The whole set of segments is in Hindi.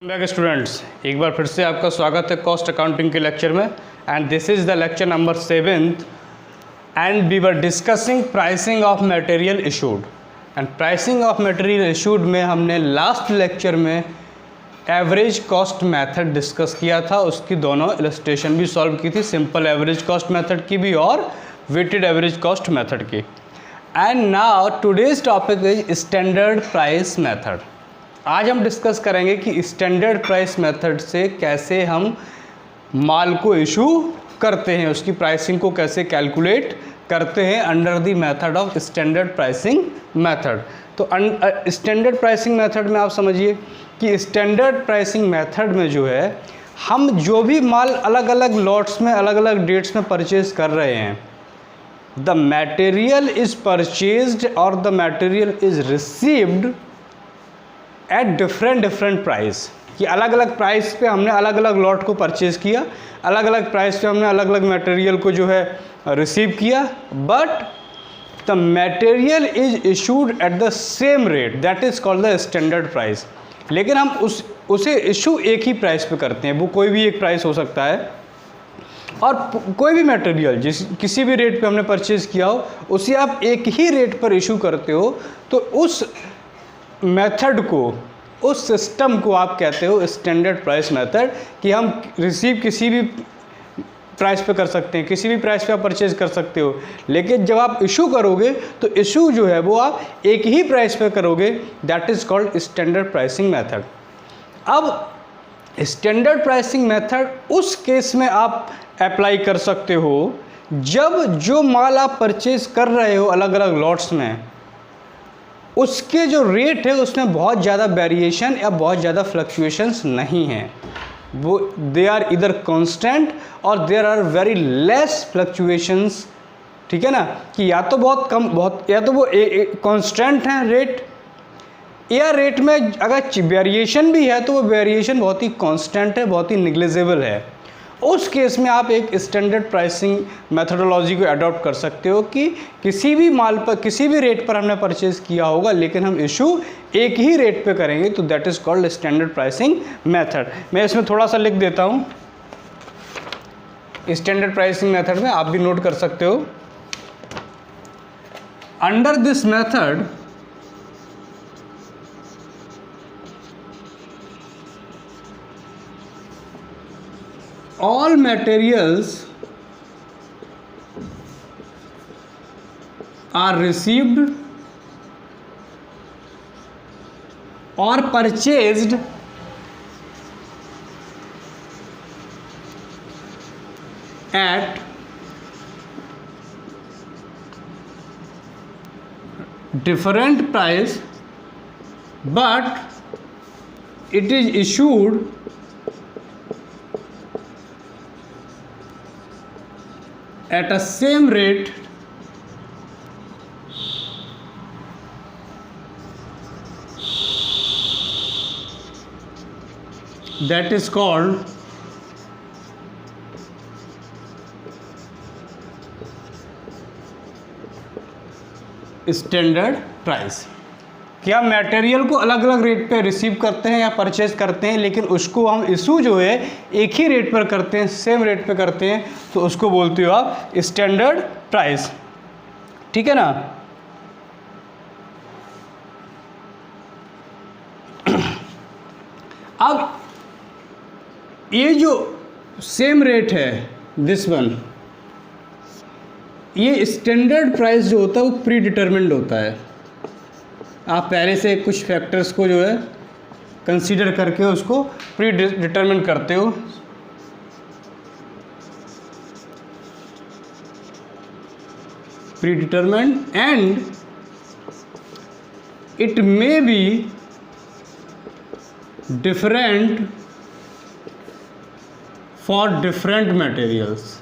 बैक स्टूडेंट्स, एक बार फिर से आपका स्वागत है कॉस्ट अकाउंटिंग के लेक्चर में। And this is the lecture number 7th and we were discussing pricing of material issued. And pricing of material issued में हमने लास्ट लेक्चर में एवरेज कॉस्ट मेथड डिस्कस किया था, उसकी दोनों इलस्ट्रेशन भी सॉल्व की थी, सिंपल एवरेज कॉस्ट मेथड की भी और वेटेड एवरेज कॉस्ट मेथड की। And now today's topic is standard price method. आज हम डिस्कस करेंगे कि स्टैंडर्ड प्राइस मेथड से कैसे हम माल को इशू करते हैं, उसकी प्राइसिंग को कैसे कैलकुलेट करते हैं under the method of standard pricing method. तो स्टैंडर्ड प्राइसिंग मेथड में आप समझिए कि स्टैंडर्ड प्राइसिंग मेथड में जो है हम जो भी माल अलग अलग लॉट्स में अलग अलग डेट्स में परचेज कर रहे हैं, द मटेरियल इज़ परचेज्ड और the material is received at different price. कि अलग अलग प्राइस पे हमने अलग अलग लॉट को परचेज़ किया, अलग अलग प्राइस पे हमने अलग अलग मटेरियल को जो है रिसीव किया, but the material is issued at the same rate, that is called the standard price. लेकिन हम उसे इशू एक ही प्राइस पे करते हैं, वो कोई भी एक प्राइस हो सकता है, और कोई भी मटेरियल किसी भी रेट पे हमने परचेज़ किया हो उसे आप एक ही रेट पर इशू करते हो, तो उस मेथड को, उस सिस्टम को आप कहते हो स्टैंडर्ड प्राइस मेथड। कि हम रिसीव किसी भी प्राइस पे कर सकते हैं, किसी भी प्राइस पे आप परचेज कर सकते हो, लेकिन जब आप इशू करोगे तो इशू जो है वो आप एक ही प्राइस पे करोगे, that is called standard pricing method. अब स्टैंडर्ड प्राइसिंग मेथड उस केस में आप अप्लाई कर सकते हो जब जो माल आप परचेज कर रहे हो अलग अलग लॉट्स में, उसके जो रेट है उसमें बहुत ज़्यादा वेरिएशन या बहुत ज़्यादा फ्लक्चुएशंस नहीं हैं, वो दे आर इधर कांस्टेंट और there are very less fluctuations. ठीक है ना, कि या तो बहुत कम, बहुत, या तो वो कांस्टेंट हैं रेट, या रेट में अगर वेरिएशन भी है तो वो वेरिएशन बहुत ही कांस्टेंट है, बहुत ही निग्लिजिबल है। उस केस में आप एक स्टैंडर्ड प्राइसिंग मेथोडोलॉजी को अडॉप्ट कर सकते हो कि किसी भी माल पर किसी भी रेट पर हमने परचेज़ किया होगा लेकिन हम इशू एक ही रेट पे करेंगे, तो that is called standard pricing method. मैं इसमें थोड़ा सा लिख देता हूँ स्टैंडर्ड प्राइसिंग मेथड में, आप भी नोट कर सकते हो। Under this method all materials are received or purchased at different price, but it is issued at a same rate that is called standard price. कि हम मटेरियल को अलग अलग रेट पे रिसीव करते हैं या परचेज करते हैं, लेकिन उसको हम इशू जो है एक ही रेट पर करते हैं, सेम रेट पे करते हैं, तो उसको बोलते हो आप स्टैंडर्ड प्राइस। ठीक है ना। अब ये जो सेम रेट है दिस वन, ये स्टैंडर्ड प्राइस जो होता है वो प्री डिटरमिन्ड होता है। आप पहले से कुछ फैक्टर्स को जो है कंसीडर करके उसको प्री डिटरमिन करते हो। Pre determined and it may be different for different materials.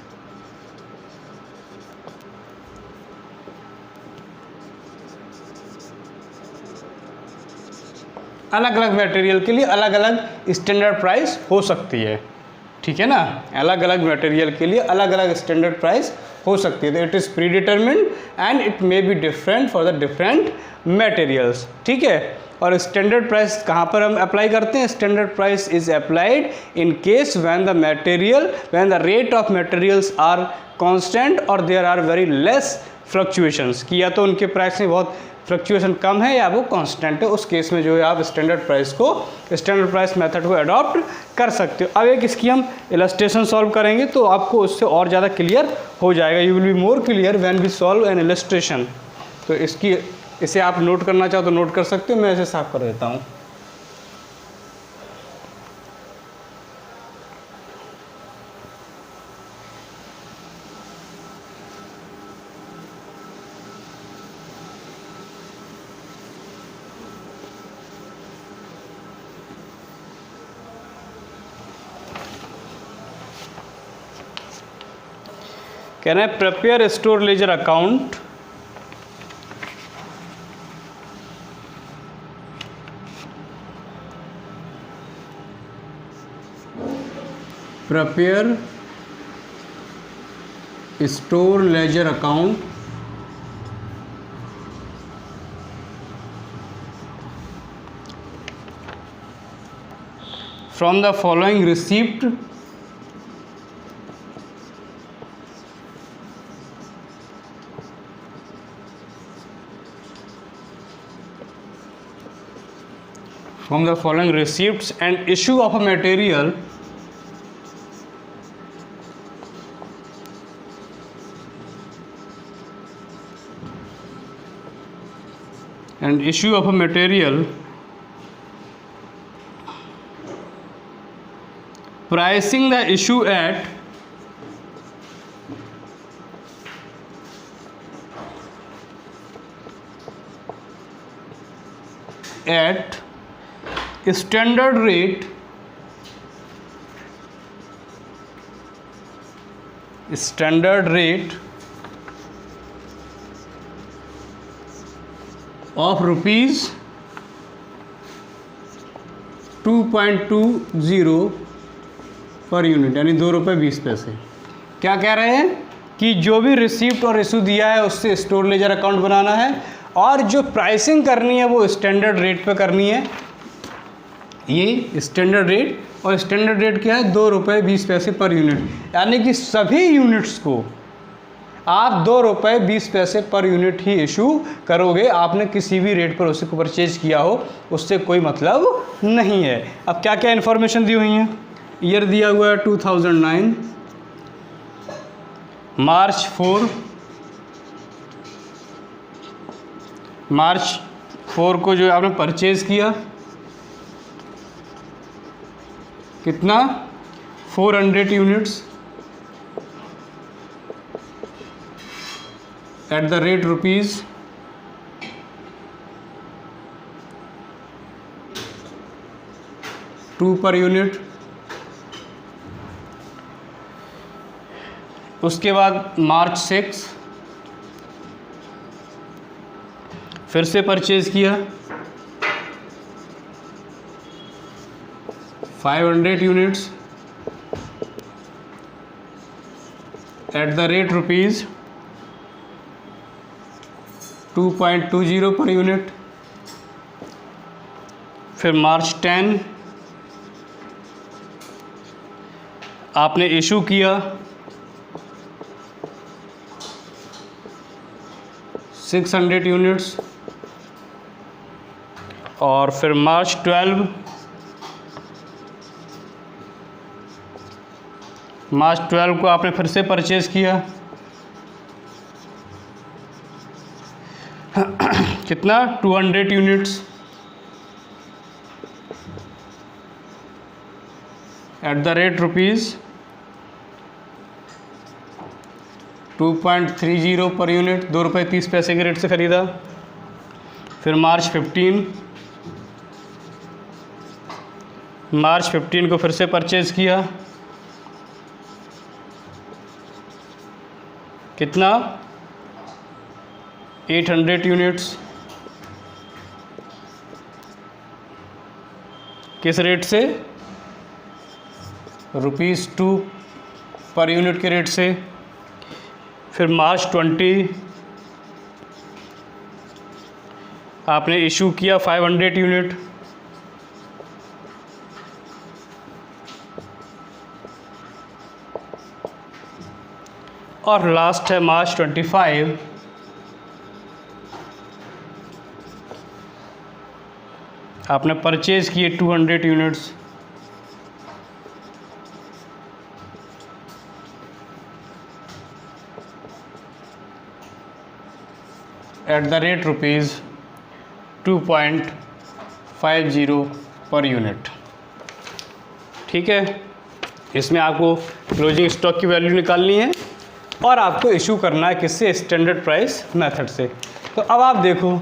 अलग अलग मटेरियल के लिए अलग अलग स्टैंडर्ड प्राइस हो सकती है। ठीक है ना, अलग अलग मटेरियल के लिए अलग अलग स्टैंडर्ड प्राइस हो सकती है। तो it is pre determined and it may be different for the different materials, ठीक है। और स्टैंडर्ड प्राइस कहाँ पर हम अप्लाई करते हैं? Standard price is applied in case when the rate of materials are constant और there are very less fluctuations, कि या तो उनके प्राइस में बहुत फ्लक्चुएशन कम है या वो कांस्टेंट है, उस केस में जो है आप स्टैंडर्ड प्राइस मेथड को अडॉप्ट कर सकते हो। अब एक इसकी हम इलस्ट्रेशन सॉल्व करेंगे तो आपको उससे और ज़्यादा क्लियर हो जाएगा। You will be more clear when we solve an illustration. तो इसे आप नोट करना चाहो तो नोट कर सकते हो, मैं इसे साफ कर देता हूँ। Can I prepare a store ledger account from the following receipt receipts and issue of a material pricing the issue at standard rate of rupees 2.20 per unit, यानी 2 रुपये 20 पैसे। क्या कह रहे हैं कि जो भी रिसिप्ट और इशू दिया है उससे स्टोर लेजर अकाउंट बनाना है और जो प्राइसिंग करनी है वो स्टैंडर्ड रेट पे करनी है। ये स्टैंडर्ड रेट, और स्टैंडर्ड रेट क्या है? 2 रुपये 20 पैसे पर यूनिट, यानी कि सभी यूनिट्स को आप 2 रुपये 20 पैसे पर यूनिट ही इशू करोगे। आपने किसी भी रेट पर उसको परचेज किया हो उससे कोई मतलब नहीं है। अब क्या क्या इन्फॉर्मेशन दी हुई है? ईयर दिया हुआ है 2009, मार्च 4 को जो आपने परचेज किया, कितना? 400 units at the rate rupees 2 per unit. उसके बाद मार्च 6 फिर से परचेज किया 500 units at the rate rupees 2.20 per unit. फिर मार्च 10 आपने इशू किया 600 यूनिट्स, और फिर मार्च 12 को आपने फिर से परचेज किया कितना? 200 units at the rate rupees 2.30 per unit, 2 रुपये 30 पैसे के रेट से ख़रीदा। फिर मार्च 15 को फिर से परचेज़ किया, कितना? 800 यूनिट्स, किस रेट से? ₹2 पर यूनिट के रेट से। फिर मार्च 20 आपने इशू किया 500 यूनिट, और लास्ट है मार्च 25 आपने परचेज किए 200 units. At the rate ₹2.50 per unit. ठीक है, इसमें आपको क्लोजिंग स्टॉक की वैल्यू निकालनी है और आपको इशू करना है किससे, स्टैंडर्ड प्राइस मेथड से। तो अब आप देखो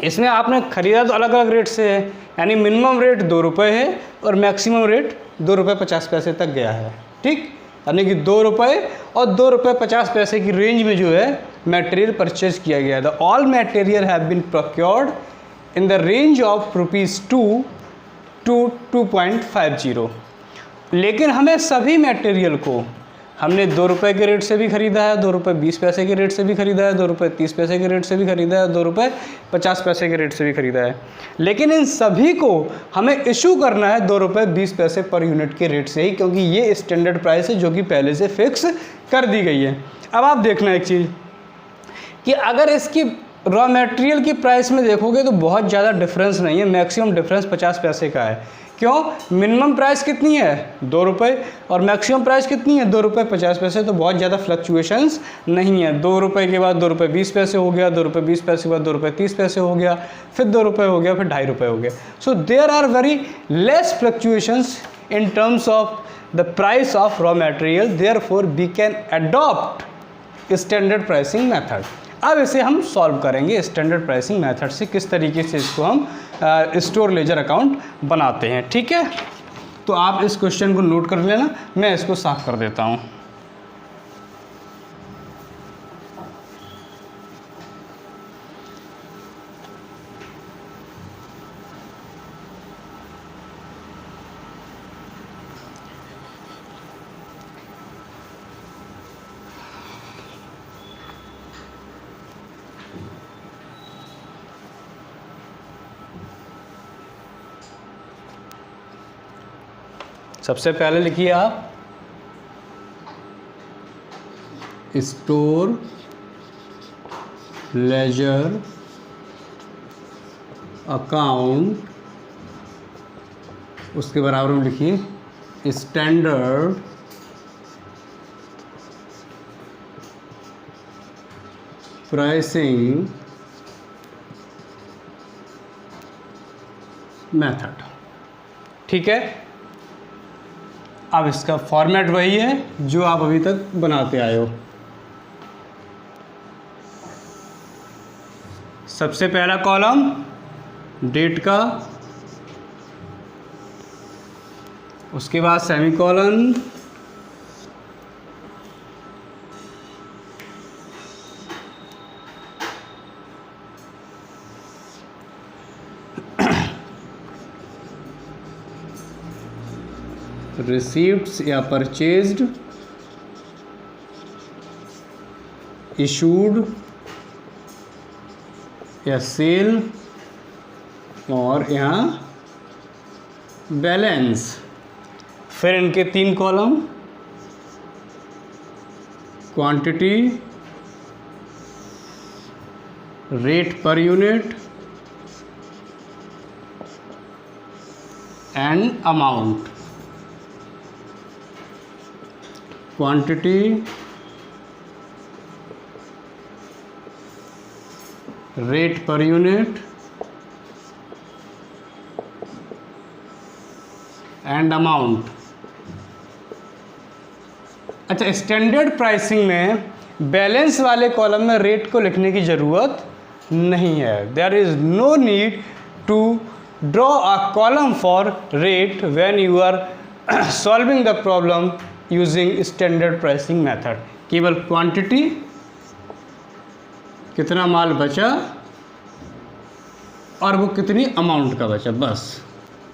इसमें आपने ख़रीदा तो अलग अलग रेट से है, यानी मिनिमम रेट ₹2 है और मैक्सिमम रेट ₹2.50 तक गया है। ठीक, यानी कि ₹2 और ₹2.50 की रेंज में जो है मटेरियल परचेज किया गया था। All material have been procured in the range of ₹2 to 2.50। लेकिन हमें सभी मटेरियल को हमने ₹2 के रेट से भी ख़रीदा है, ₹2.20 के रेट से भी ख़रीदा है, ₹2.30 के रेट से भी ख़रीदा है, ₹2.50 के रेट से भी ख़रीदा है। लेकिन इन सभी को हमें इशू करना है ₹2.20 पर यूनिट के रेट से ही, क्योंकि ये स्टैंडर्ड प्राइस है जो कि पहले से फिक्स कर दी गई है। अब आप देखना एक चीज़ कि अगर इसकी रॉ मटेरियल की प्राइस में देखोगे तो बहुत ज़्यादा डिफरेंस नहीं है, मैक्सिमम डिफरेंस 50 पैसे का है। क्यों? मिनिमम प्राइस कितनी है ₹2 और मैक्सिमम प्राइस कितनी है ₹2.50, तो बहुत ज़्यादा फ्लक्चुएशंस नहीं है। ₹2 के बाद ₹2.20 हो गया, ₹2.20 के बाद ₹2.30 हो गया, फिर ₹2 हो गया, फिर ₹2.50 हो गया। So there are very less fluctuations in terms of the price of raw material, therefore we can adopt standard pricing method. अब इसे हम सॉल्व करेंगे स्टैंडर्ड प्राइसिंग मेथड से, किस तरीके से इसको हम स्टोर लेजर अकाउंट बनाते हैं। ठीक है, तो आप इस क्वेश्चन को नोट कर लेना, मैं इसको साफ कर देता हूँ। सबसे पहले लिखिए आप स्टोर लेजर अकाउंट, उसके बराबर में लिखिए स्टैंडर्ड प्राइसिंग मेथड। ठीक है, अब इसका फॉर्मेट वही है जो आप अभी तक बनाते आए हो। सबसे पहला कॉलम डेट का, उसके बाद सेमीकोलन, रिसीप्ट्स या परचेज्ड, इशूड या सेल, और यहाँ बैलेंस। फिर इनके 3 column, quantity, rate per unit and amount. Quantity, rate per unit and amount. अच्छा, स्टैंडर्ड प्राइसिंग में बैलेंस वाले कॉलम में रेट को लिखने की ज़रूरत नहीं है। There is no need to draw a column for rate when you are solving the problem using standard pricing method. केवल क्वांटिटी, कितना माल बचा और वो कितनी अमाउंट का बचा, बस।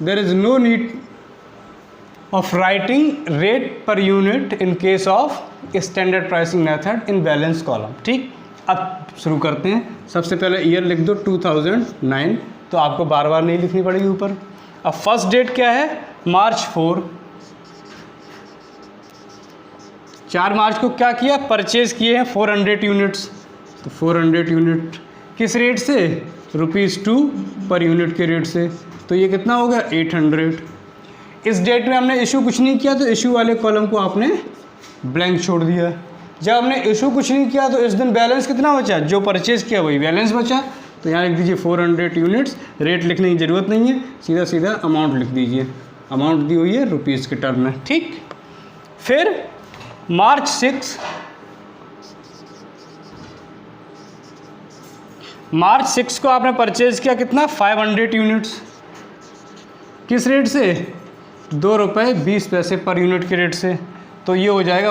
There is no need of writing rate per unit in case of standard pricing method in balance column. ठीक, अब शुरू करते हैं। सबसे पहले ईयर लिख दो 2009, तो आपको बार बार नहीं लिखनी पड़ेगी ऊपर। अब फर्स्ट डेट क्या है, मार्च 4। 4 मार्च को क्या किया, परचेज किए हैं 400 यूनिट्स। तो 400 यूनिट किस रेट से, ₹2 पर यूनिट के रेट से। तो ये कितना हो गया, 800। इस डेट में हमने इशू कुछ नहीं किया, तो इशू वाले कॉलम को आपने ब्लैंक छोड़ दिया। जब हमने इशू कुछ नहीं किया तो इस दिन बैलेंस कितना बचा, जो परचेज किया वही बैलेंस बचा। तो यहाँ लिख दीजिए 400 यूनिट्स। रेट लिखने की ज़रूरत नहीं है, सीधा सीधा अमाउंट लिख दीजिए। अमाउंट दी हुई है रुपीज़ के टर्म में। ठीक, फिर मार्च 6 को आपने परचेज किया कितना, 500 यूनिट्स। किस रेट से, ₹2.20 पर यूनिट के रेट से। तो ये हो जाएगा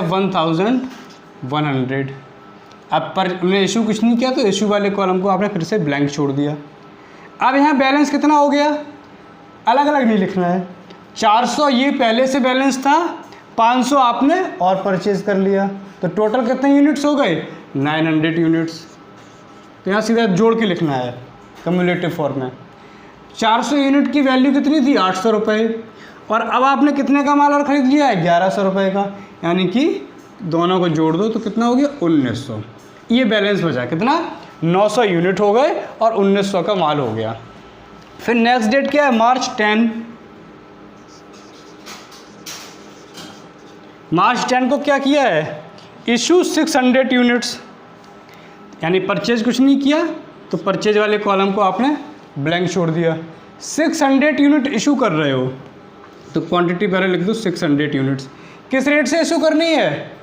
1100। अब पर हमने इशू कुछ नहीं किया, तो इशू वाले कॉलम को आपने फिर से ब्लैंक छोड़ दिया। अब यहाँ बैलेंस कितना हो गया, अलग अलग नहीं लिखना है। 400 ये पहले से बैलेंस था, 500 आपने और परचेज कर लिया, तो टोटल कितने यूनिट्स हो गए, 900 यूनिट्स। तो यहाँ सीधा जोड़ के लिखना है कम्युलेटिव फॉर्म में। 400 यूनिट की वैल्यू कितनी थी, 800 रुपये, और अब आपने कितने का माल और ख़रीद लिया है, 1100 रुपये का। यानी कि दोनों को जोड़ दो तो कितना हो गया, 1900। ये बैलेंस बचा कितना, 900 यूनिट हो गए और 1900 का माल हो गया। फिर नेक्स्ट डेट क्या है, मार्च 10। मार्च 10 को क्या किया है, इशू 600 यूनिट्स। यानी परचेज कुछ नहीं किया, तो परचेज वाले कॉलम को आपने ब्लैंक छोड़ दिया। 600 यूनिट इशू कर रहे हो, तो क्वांटिटी पहले लिख दो 600 यूनिट्स। किस रेट से इशू करनी है,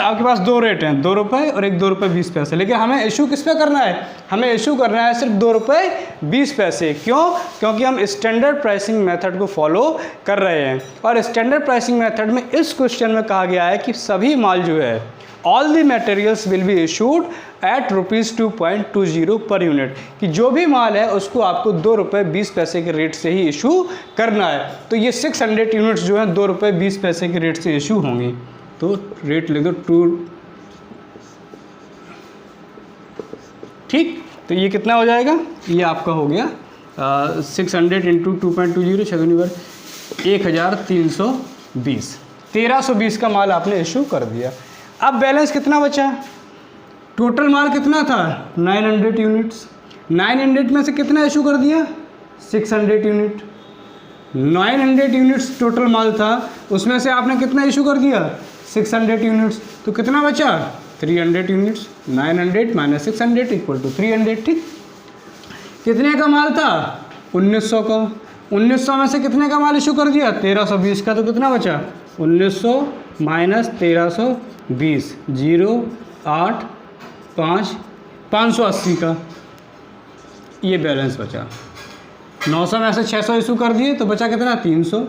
आपके पास 2 रेट हैं, ₹2 और एक ₹2.20। लेकिन हमें इशू किस पे करना है, हमें इशू करना है सिर्फ ₹2.20। क्यों, क्योंकि हम स्टैंडर्ड प्राइसिंग मेथड को फॉलो कर रहे हैं। और स्टैंडर्ड प्राइसिंग मेथड में इस क्वेश्चन में कहा गया है कि सभी माल जो है, all the materials will be issued at ₹2.20 per unit, कि जो भी माल है उसको आपको ₹2.20 के रेट से ही इशू करना है। तो ये 600 यूनिट्स जो है ₹2.20 के रेट से इशू होंगी। तो रेट लिख दो 2। ठीक, तो ये कितना हो जाएगा, ये आपका हो गया 600 इंटू 2.20 7 1320। 1320 का माल आपने इशू कर दिया। अब बैलेंस कितना बचा, टोटल माल कितना था, 900 यूनिट्स। 900 में से कितना इशू कर दिया, 600 यूनिट। 900 यूनिट्स टोटल माल था, उसमें से आपने कितना इशू कर दिया, 600 यूनिट्स। तो कितना बचा, 300 यूनिट्स। 900 minus 600 equal to 300। ठीक, कितने का माल था, 1900 का। 1900 में से कितने का माल इशू कर दिया, 1320 का। तो कितना बचा, 1900 माइनस 1320, 0 8 5 580 का। ये बैलेंस बचा। 900 में से 600 इशू कर दिए, तो बचा कितना, 300।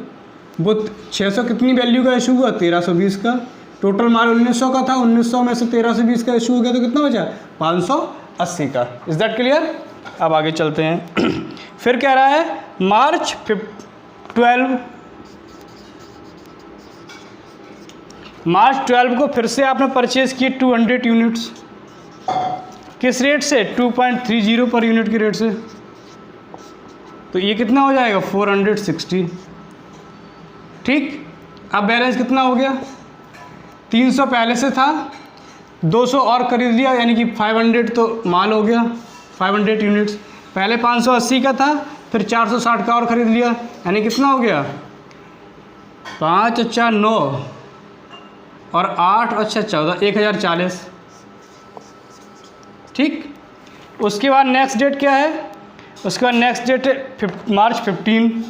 वो 600 कितनी वैल्यू का इशू हुआ, 1320 का। टोटल माल 1900 का था, 1900 में से 1320 का इशू हो गया, तो कितना बचा, 580 का। Is that clear. अब आगे चलते हैं। फिर कह रहा है मार्च 12 को फिर से आपने परचेज किए 200 यूनिट्स। किस रेट से, 2.30 पर यूनिट के रेट से। तो ये कितना हो जाएगा, 460। ठीक, अब बैलेंस कितना हो गया, 300 पहले से था, 200 और खरीद लिया, यानी कि 500 तो माल हो गया, 500 यूनिट्स। पहले 580 का था, फिर 460 का और ख़रीद लिया, यानी कितना हो गया, 5 अच्छा 9 और 8 अच्छा 14, 1040। ठीक, उसके बाद नेक्स्ट डेट क्या है, उसके बाद नेक्स्ट डेट है मार्च 15।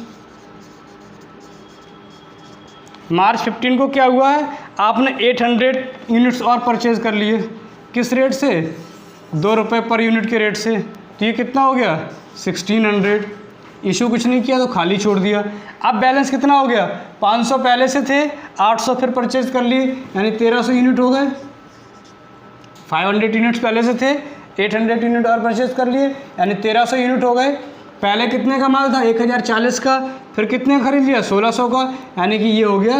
मार्च 15 को क्या हुआ है, आपने 800 यूनिट्स और परचेज़ कर लिए। किस रेट से, ₹2 पर यूनिट के रेट से। तो ये कितना हो गया, 1600। इशू कुछ नहीं किया, तो खाली छोड़ दिया। अब बैलेंस कितना हो गया, 500 पहले से थे, 800 फिर परचेज़ कर लिए, यानी 1300 यूनिट हो गए। 500 यूनिट्स पहले से थे, 800 यूनिट और परचेज़ कर लिए, यानी 1300 यूनिट हो गए। पहले कितने का माल था, 1040 का, फिर कितने का खरीद लिया, 1600 का, यानी कि ये हो गया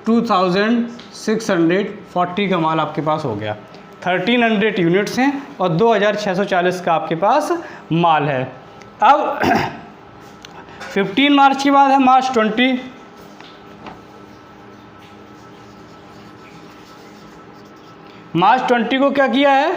2640 का माल आपके पास हो गया। 1300 यूनिट्स हैं और 2640 का आपके पास माल है। अब 15 मार्च के बाद है मार्च 20। मार्च 20 को क्या किया है,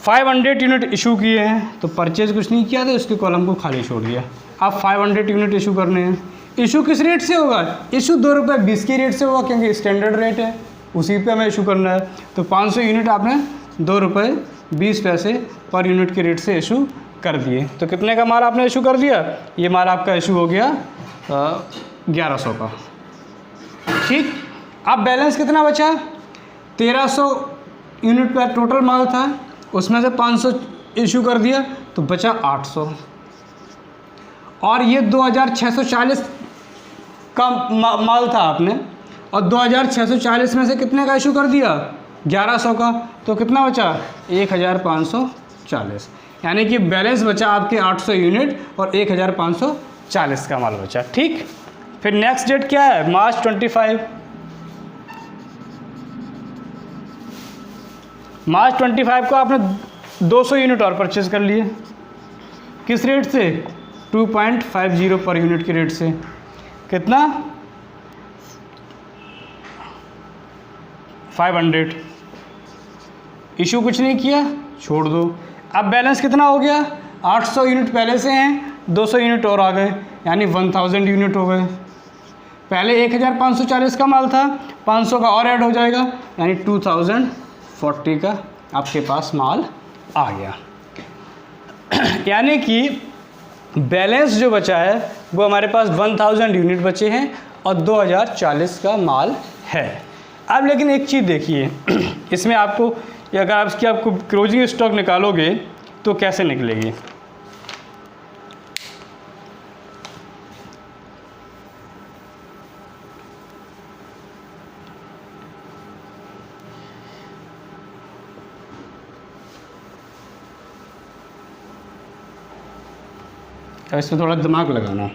500 यूनिट इशू किए हैं, तो परचेज कुछ नहीं किया था, उसके कॉलम को खाली छोड़ दिया। अब 500 यूनिट इशू करने हैं। इशू किस रेट से होगा, इशू ₹2.20 के रेट से होगा, क्योंकि स्टैंडर्ड रेट है, उसी पे हमें इशू करना है। तो 500 यूनिट आपने ₹2.20 पर यूनिट के रेट से इशू कर दिए। तो कितने का माल आपने इशू कर दिया, ये माल आपका इशू हो गया 1100 का। ठीक, अब बैलेंस कितना बचा, 1300 यूनिट का टोटल माल था, उसमें से 500 इशू कर दिया तो बचा 800, और ये 2640 का माल था आपने, और 2640 में से कितने का इशू कर दिया, 1100 का, तो कितना बचा 1540, यानी कि बैलेंस बचा आपके 800 यूनिट और 1540 का माल बचा। ठीक, फिर नेक्स्ट डेट क्या है, मार्च 25। मार्च 25 को आपने 200 यूनिट और परचेज कर लिए, किस रेट से, 2.50 पर यूनिट के रेट से। कितना, 500। इशू कुछ नहीं किया, छोड़ दो। अब बैलेंस कितना हो गया, 800 यूनिट पहले से हैं, 200 यूनिट और आ गए, यानी 1000 यूनिट हो गए। पहले 1540 का माल था, 500 का और ऐड हो जाएगा, यानी 2040 का आपके पास माल आ गया। यानी कि बैलेंस जो बचा है वो हमारे पास 1000 यूनिट बचे हैं और 2040 का माल है। अब लेकिन एक चीज़ देखिए, इसमें आपको अगर आपको क्लोजिंग स्टॉक निकालोगे तो कैसे निकलेगी। इसमें थोड़ा दिमाग लगाना।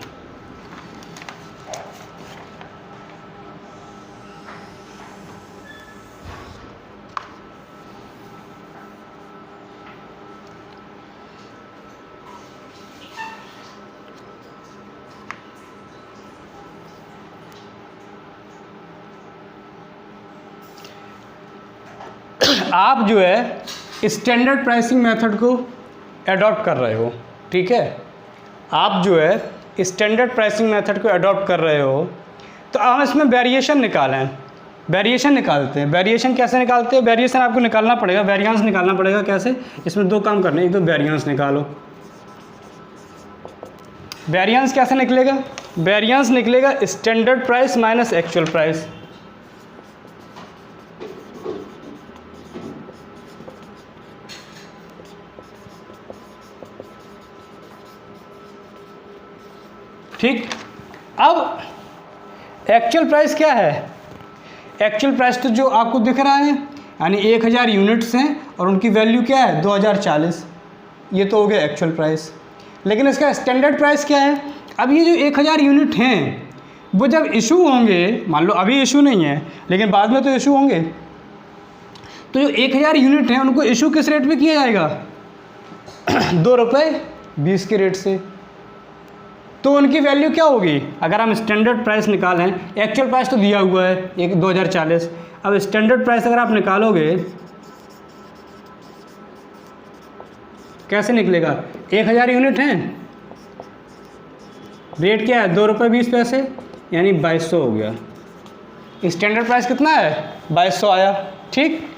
आप जो है स्टैंडर्ड प्राइसिंग मेथड को अडॉप्ट कर रहे हो, ठीक है, आप जो है स्टैंडर्ड प्राइसिंग मेथड को अडॉप्ट कर रहे हो, तो हम इसमें वेरिएशन निकालें। वेरिएशन निकालते हैं। वेरिएशन कैसे निकालते हैं, वेरिएशन आपको निकालना पड़ेगा, वेरिएंस निकालना पड़ेगा। कैसे, इसमें दो काम करने, एक तो वेरिएंस निकालो। वेरिएंस कैसे निकलेगा, वेरिएंस निकलेगा standard price minus actual price. ठीक, अब एक्चुअल प्राइस क्या है, एक्चुअल प्राइस तो जो आपको दिख रहा है, यानी 1000 यूनिट्स हैं और उनकी वैल्यू क्या है 2040, ये तो हो गया एक्चुअल प्राइस। लेकिन इसका स्टैंडर्ड प्राइस क्या है, अब ये जो 1000 यूनिट हैं वो जब इशू होंगे, मान लो अभी इशू नहीं है लेकिन बाद में तो इशू होंगे, तो जो 1000 यूनिट हैं उनको इशू किस रेट पे किया जाएगा, ₹2.20 के रेट से। तो उनकी वैल्यू क्या होगी, अगर हम स्टैंडर्ड प्राइस निकालें, एक्चुअल प्राइस तो दिया हुआ है 2040, अब स्टैंडर्ड प्राइस अगर आप निकालोगे कैसे निकलेगा, 1000 यूनिट हैं, रेट क्या है ₹2.20, यानी 2200 हो गया। स्टैंडर्ड प्राइस कितना है 2200 आया। ठीक,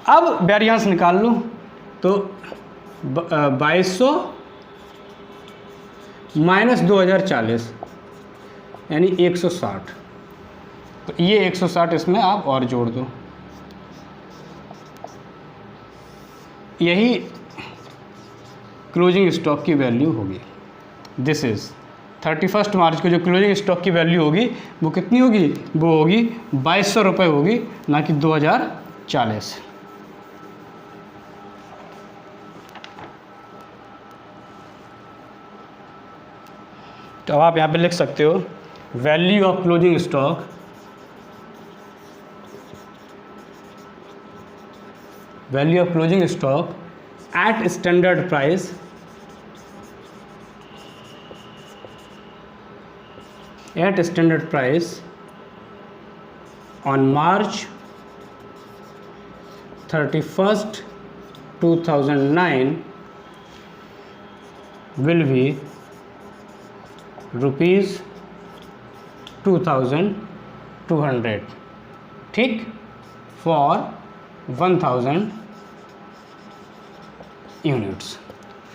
अब वेरिएंस निकाल लो, तो 2200 माइनस 2040 यानी 160, तो ये 160 इसमें आप और जोड़ दो, यही क्लोजिंग स्टॉक की वैल्यू होगी। दिस इज़ 31 मार्च को जो क्लोजिंग स्टॉक की वैल्यू होगी वो कितनी होगी, वो होगी 2200 रुपये होगी, ना कि 2040। तो अब आप यहाँ पे लिख सकते हो value of closing stock at standard price on March 31st 2009 will be rupees 2200, ठीक, for 1000 units.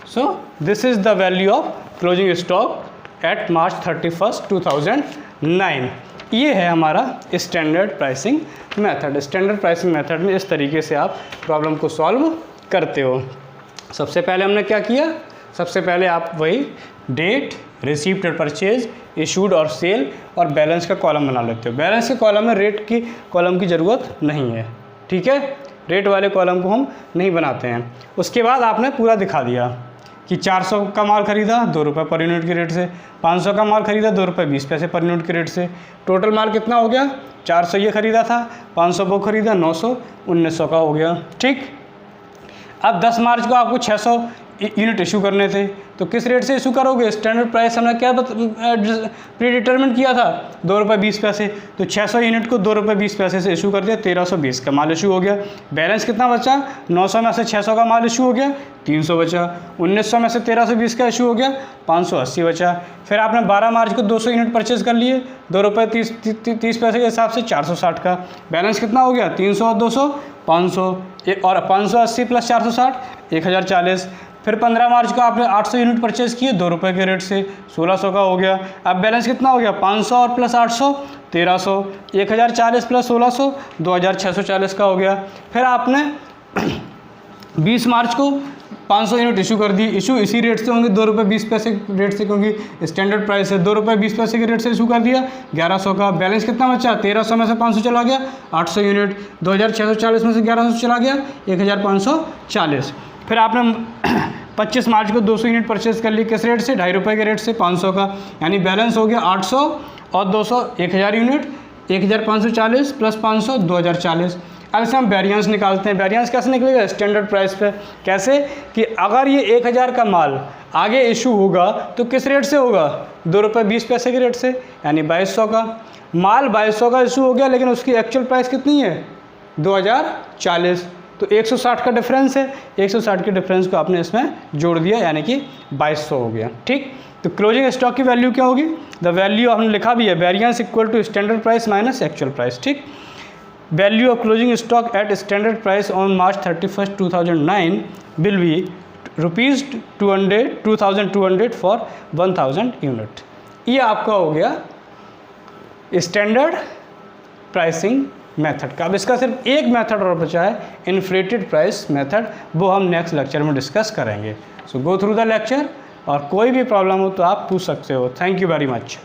So this is the value of closing stock at March 31st 2009. ये है हमारा standard pricing method. Standard pricing method में इस तरीके से आप प्रॉब्लम को सॉल्व करते हो। सबसे पहले हमने क्या किया, सबसे पहले आप वही date, receipt and purchase, issued और सेल और बैलेंस का कॉलम बना लेते हो। बैलेंस के कॉलम में रेट की कॉलम की ज़रूरत नहीं है, ठीक है, रेट वाले कॉलम को हम नहीं बनाते हैं। उसके बाद आपने पूरा दिखा दिया कि 400 का माल खरीदा 2 रुपये पर यूनिट के रेट से, 500 का माल खरीदा 2 रुपये 20 पैसे पर यूनिट के रेट से। टोटल माल कितना हो गया, 400 ये खरीदा था, 500 वो खरीदा, 900 1900 का हो गया, ठीक। अब 10 मार्च को आपको 600 यूनिट इशू करने थे, तो किस रेट से इशू करोगे, स्टैंडर्ड प्राइस हमने क्या प्री डिटरमिन किया था 2 रुपये 20 पैसे, तो 600 यूनिट को 2 रुपये 20 पैसे से इशू कर दिया, 1320 का माल इशू हो गया। बैलेंस कितना बचा, 900 में से 600 का माल इशू हो गया, 300 बचा, 1900 में से 1320 का इशू हो गया, 580 बचा। फिर आपने 12 मार्च को 200 यूनिट परचेज कर लिए 2 रुपये 30 पैसे के हिसाब से, 460 का बैलेंस कितना हो गया, 300 और 200 500 और 580 प्लस 460 1040। फिर 15 मार्च को आपने 800 यूनिट परचेज किए 2 रुपये के रेट से, 1600 का हो गया। अब बैलेंस कितना हो गया, 500 और प्लस 800 1300, 1040 प्लस 1600 2640 का हो गया। फिर आपने 20 मार्च को 500 यूनिट इशू कर दी, इशू इसी रेट से होंगे 2 रुपये 20 पैसे रेट से, क्योंकि स्टैंडर्ड प्राइस है, 2 रुपये 20 पैसे के रेट से इशू कर दिया, 1100 का। बैलेंस कितना बचा, 1300 में से 500 चला गया, 800 यूनिट, 2640 में से 1100 चला गया, 1540। फिर आपने 25 मार्च को 200 यूनिट परचेज कर ली, किस रेट से, 2.5 रुपये के रेट से, 500 का, यानी बैलेंस हो गया 800 और 200 1000 यूनिट, 1540 प्लस 500 2040। अब इसे हम वेरिएंस निकालते हैं। वेरिएंस कैसे निकलेगा, स्टैंडर्ड प्राइस पे, कैसे कि अगर ये 1000 का माल आगे इशू होगा तो किस रेट से होगा, 2 रुपये 20 पैसे के रेट से, यानी 2200 का माल 2200 का इशू हो गया, लेकिन उसकी एक्चुअल प्राइस कितनी है 2040, तो 160 का डिफरेंस है, 160 के डिफरेंस को आपने इसमें जोड़ दिया, यानी कि 2200 हो गया, ठीक। तो क्लोजिंग स्टॉक की वैल्यू क्या होगी, द वैल्यू हमने लिखा भी है, variance equal to standard price minus actual price, ठीक। Value of closing stock at standard price on March 31st 2009 will be ₹2200 for 1000 unit. ये आपका हो गया स्टैंडर्ड प्राइसिंग मेथड का। अब इसका सिर्फ एक मेथड और बचा है, इन्फ्लेटेड प्राइस मेथड, वो हम नेक्स्ट लेक्चर में डिस्कस करेंगे। सो गो थ्रू द लेक्चर, और कोई भी प्रॉब्लम हो तो आप पूछ सकते हो। Thank you very much.